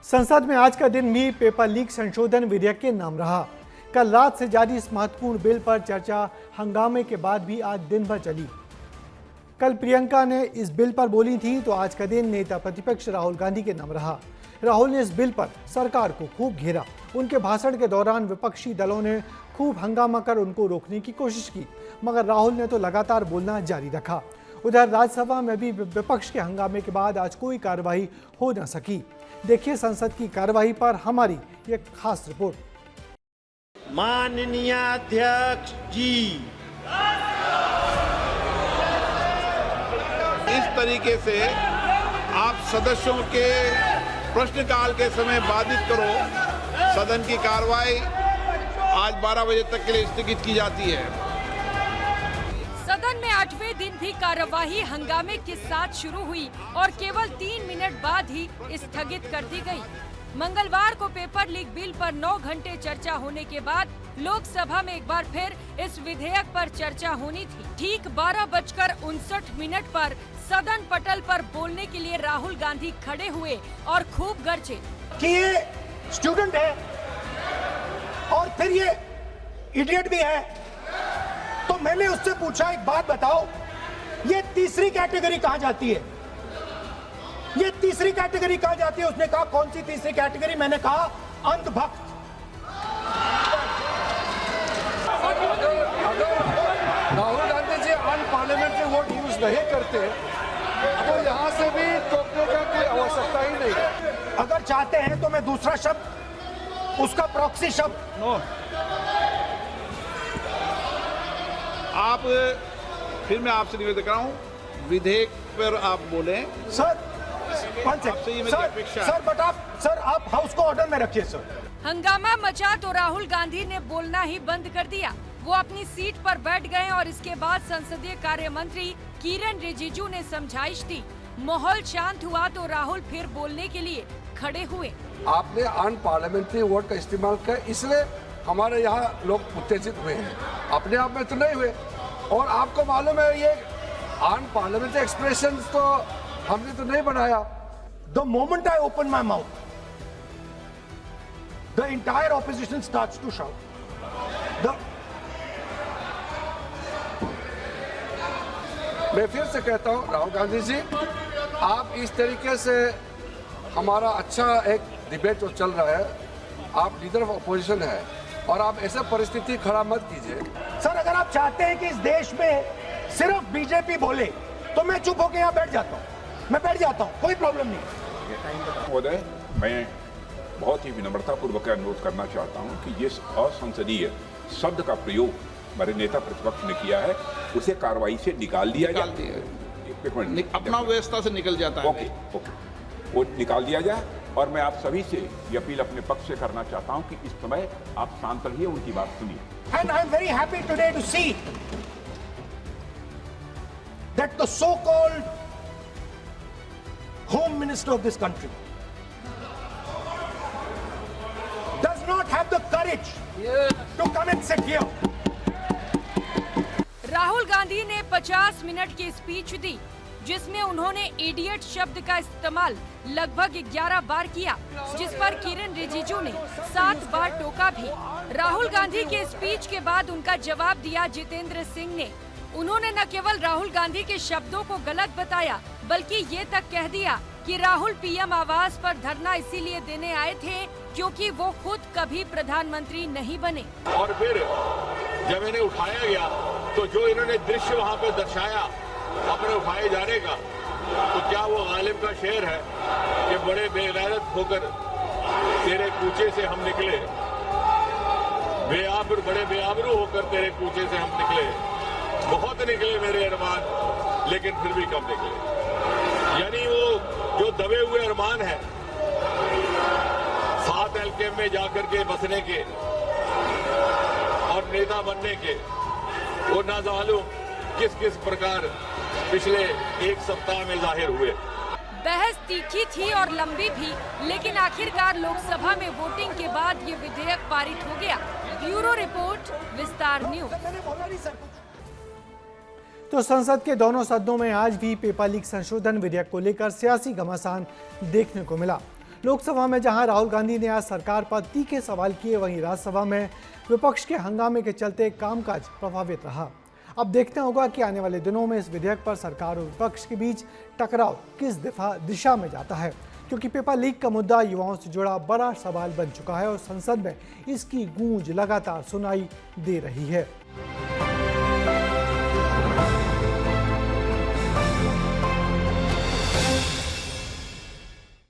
संसद में आज का दिन भी पेपर लीक संशोधन विधेयक के नाम रहा। कल रात से जारी इस महत्वपूर्ण बिल पर चर्चा हंगामे के बाद भी आज दिन भर चली। कल प्रियंका ने इस बिल पर बोली थी तो आज का दिन नेता प्रतिपक्ष राहुल गांधी के नाम रहा। राहुल ने इस बिल पर सरकार को खूब घेरा। उनके भाषण के दौरान विपक्षी दलों ने खूब हंगामा कर उनको रोकने की कोशिश की, मगर राहुल ने तो लगातार बोलना जारी रखा। उधर राज्यसभा में भी विपक्ष के हंगामे के बाद आज कोई कार्रवाई हो न सकी। देखिए संसद की कार्यवाही पर हमारी एक खास रिपोर्ट। माननीय अध्यक्ष जी, इस तरीके से आप सदस्यों के प्रश्नकाल के समय बाधित करो। सदन की कार्रवाई आज 12 बजे तक के लिए स्थगित की जाती है। सदन में 8वें दिन भी कार्यवाही हंगामे के साथ शुरू हुई और केवल 3 मिनट बाद ही स्थगित कर दी गई। मंगलवार को पेपर लीक बिल पर 9 घंटे चर्चा होने के बाद लोकसभा में एक बार फिर इस विधेयक पर चर्चा होनी थी। ठीक 12:59 पर सदन पटल पर बोलने के लिए राहुल गांधी खड़े हुए और खूब गरजे कि ये स्टूडेंट है और फिर ये इडियट भी है। तो मैंने उससे पूछा, एक बात बताओ, ये तीसरी कैटेगरी कहां जाती है? ये तीसरी कैटेगरी कहां जाती है? उसने कहा कौन सी तीसरी कैटेगरी? मैंने कहा अंधभक्त। Rahul Gandhi ji unparliamentary vote use नहीं करते तो यहाँ से भी टोकने का कोई आवश्यकता ही नहीं है। अगर चाहते हैं तो मैं दूसरा शब्द, उसका प्रॉक्सी शब्द आप फिर मैं आपसे निवेदन कर रहा हूं, विधेयक पर आप बोलें। सर, आपसे ये मेरी अपेक्षा है। सर आप हाउस को ऑर्डर में रखिए। सर, हंगामा मचा तो राहुल गांधी ने बोलना ही बंद कर दिया। वो अपनी सीट पर बैठ गए और इसके बाद संसदीय कार्य मंत्री किरण रिजिजू ने समझाइश दी। माहौल शांत हुआ तो राहुल फिर बोलने के लिए खड़े हुए। आपने अनपार्लियामेंट्री वोट का इस्तेमाल किया, इसलिए हमारे यहाँ लोग उत्तेजित हुए हैं। अपने आप में तो नहीं हुए। और आपको मालूम है ये अनपार्लियामेंट्री एक्सप्रेशन तो हमने तो नहीं बनाया। The moment I open my mouth, the entire opposition starts to shout. मैं फिर से कहता हूँ राहुल गांधी जी, आप इस तरीके से हमारा अच्छा एक डिबेट जो चल रहा है, आप लीडर ऑफ अपोजिशन है और आप ऐसे परिस्थिति खड़ा मत कीजिए। सर, अगर आप चाहते हैं कि इस देश में सिर्फ बीजेपी बोले तो मैं चुप होकर यहाँ बैठ जाता हूँ, मैं बैठ जाता हूँ, कोई प्रॉब्लम नहीं। महोदय, मैं बहुत ही विनम्रतापूर्वक अनुरोध करना चाहता हूँ कि ये असंसदीय शब्द का प्रयोग हमारे नेता प्रतिपक्ष ने किया है, उसे कार्रवाई से निकाल दिया जाए। अपना व्यवस्था से निकल जाता है। ओके, वो निकाल दिया जाए। और मैं आप सभी से ये अपील अपने पक्ष से करना चाहता हूं कि इस समय आप शांत रहिए, उनकी बात सुनिए। And I'm very happy today to see that the so-called Home Minister of this country does not have the courage to come and sit here. Rahul Gandhi ने 50 मिनट की स्पीच दी, जिसमें उन्होंने इडियट शब्द का इस्तेमाल लगभग 11 बार किया, जिस पर किरण रिजिजू ने 7 बार टोका भी। राहुल गांधी के स्पीच के बाद उनका जवाब दिया जितेंद्र सिंह ने। उन्होंने न केवल राहुल गांधी के शब्दों को गलत बताया, बल्कि ये तक कह दिया कि राहुल पीएम आवास पर धरना इसीलिए देने आए थे क्योंकि वो खुद कभी प्रधानमंत्री नहीं बने। और फिर जब इन्हें उठाया गया तो जो इन्होंने दृश्य वहाँ पे दर्शाया अपने उठाए जाने का, तो क्या वो गालिब का शेर है कि बड़े बेगैरत होकर तेरे कूचे से हम निकले, बड़े बेआबरू होकर तेरे कूचे से हम निकले, बहुत निकले मेरे अरमान लेकिन फिर भी कम निकले। यानी वो जो दबे हुए अरमान है 7 हल्के में जाकर के बसने के और नेता बनने के, वो ना मालूम किस किस प्रकार पिछले एक सप्ताह में जाहिर हुए। बहस तीखी थी और लंबी भी, लेकिन आखिरकार लोकसभा में वोटिंग के बाद ये विधेयक पारित हो गया। ब्यूरो रिपोर्ट, विस्तार न्यूज। तो संसद के दोनों सदनों में आज भी पेपर लीक संशोधन विधेयक को लेकर सियासी घमासान देखने को मिला। लोकसभा में जहां राहुल गांधी ने आज सरकार पर तीखे सवाल किए, वहीं राज्यसभा में विपक्ष के हंगामे के चलते कामकाज प्रभावित रहा। अब देखना होगा कि आने वाले दिनों में इस विधेयक पर सरकार और विपक्ष के बीच टकराव किस दिशा में जाता है, क्योंकि पेपर लीक का मुद्दा युवाओं से जुड़ा बड़ा सवाल बन चुका है और संसद में इसकी गूंज लगातार सुनाई दे रही है।